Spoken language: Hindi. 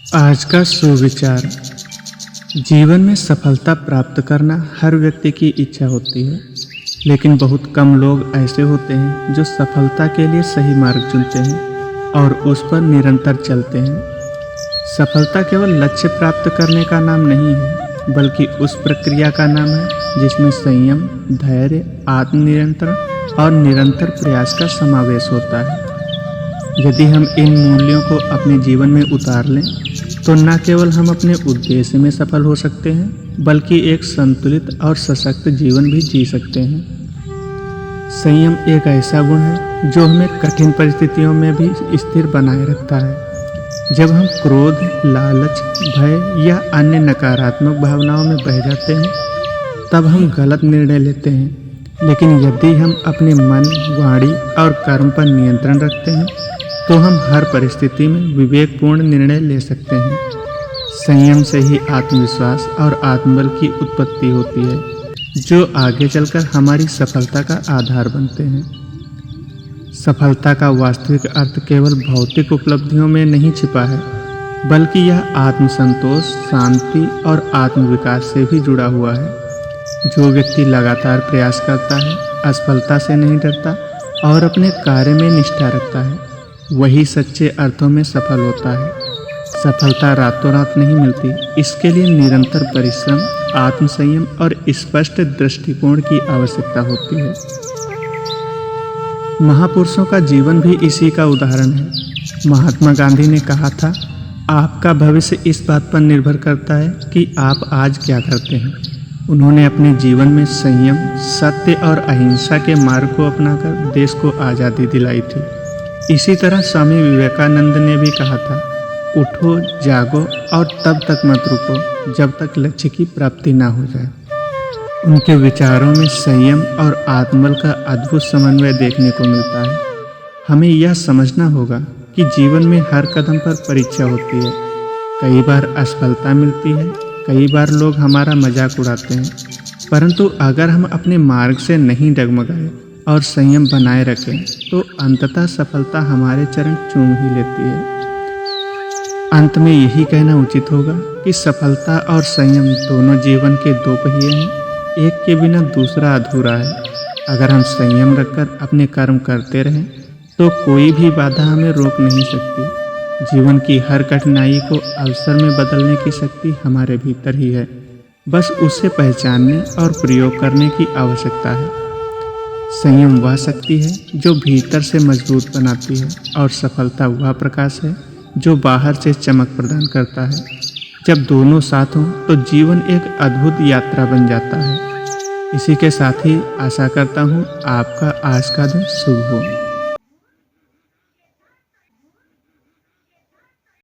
आज का सुविचार। जीवन में सफलता प्राप्त करना हर व्यक्ति की इच्छा होती है, लेकिन बहुत कम लोग ऐसे होते हैं जो सफलता के लिए सही मार्ग चुनते हैं और उस पर निरंतर चलते हैं। सफलता केवल लक्ष्य प्राप्त करने का नाम नहीं है, बल्कि उस प्रक्रिया का नाम है जिसमें संयम, धैर्य, आत्मनियंत्रण और निरंतर प्रयास का समावेश होता है। यदि हम इन मूल्यों को अपने जीवन में उतार लें तो न केवल हम अपने उद्देश्य में सफल हो सकते हैं, बल्कि एक संतुलित और सशक्त जीवन भी जी सकते हैं। संयम एक ऐसा गुण है जो हमें कठिन परिस्थितियों में भी स्थिर बनाए रखता है। जब हम क्रोध, लालच, भय या अन्य नकारात्मक भावनाओं में बह जाते हैं, तब हम गलत निर्णय लेते हैं। लेकिन यदि हम अपने मन, वाणी और कर्म पर नियंत्रण रखते हैं, तो हम हर परिस्थिति में विवेकपूर्ण निर्णय ले सकते हैं। संयम से ही आत्मविश्वास और आत्मबल की उत्पत्ति होती है, जो आगे चलकर हमारी सफलता का आधार बनते हैं। सफलता का वास्तविक अर्थ केवल भौतिक उपलब्धियों में नहीं छिपा है, बल्कि यह आत्मसंतोष, शांति और आत्मविकास से भी जुड़ा हुआ है। जो व्यक्ति लगातार प्रयास करता है, असफलता से नहीं डरता और अपने कार्य में निष्ठा रखता है, वही सच्चे अर्थों में सफल होता है। सफलता रातों रात नहीं मिलती, इसके लिए निरंतर परिश्रम, आत्मसंयम और स्पष्ट दृष्टिकोण की आवश्यकता होती है। महापुरुषों का जीवन भी इसी का उदाहरण है। महात्मा गांधी ने कहा था, आपका भविष्य इस बात पर निर्भर करता है कि आप आज क्या करते हैं। उन्होंने अपने जीवन में संयम, सत्य और अहिंसा के मार्ग को अपनाकर देश को आज़ादी दिलाई थी। इसी तरह स्वामी विवेकानंद ने भी कहा था, उठो, जागो और तब तक मत रुको जब तक लक्ष्य की प्राप्ति ना हो जाए। उनके विचारों में संयम और आत्मबल का अद्भुत समन्वय देखने को मिलता है। हमें यह समझना होगा कि जीवन में हर कदम पर परीक्षा होती है। कई बार असफलता मिलती है, कई बार लोग हमारा मजाक उड़ाते हैं, परंतु अगर हम अपने मार्ग से नहीं डगमगाए और संयम बनाए रखें, तो अंततः सफलता हमारे चरण चूम ही लेती है। अंत में यही कहना उचित होगा कि सफलता और संयम दोनों जीवन के दो पहिए हैं, एक के बिना दूसरा अधूरा है। अगर हम संयम रखकर अपने कर्म करते रहें, तो कोई भी बाधा हमें रोक नहीं सकती। जीवन की हर कठिनाई को अवसर में बदलने की शक्ति हमारे भीतर ही है, बस उसे पहचानने और प्रयोग करने की आवश्यकता है। संयम वह शक्ति है जो भीतर से मजबूत बनाती है, और सफलता वह प्रकाश है जो बाहर से चमक प्रदान करता है। जब दोनों साथ हों तो जीवन एक अद्भुत यात्रा बन जाता है। इसी के साथ ही आशा करता हूँ आपका आज का दिन शुभ हो।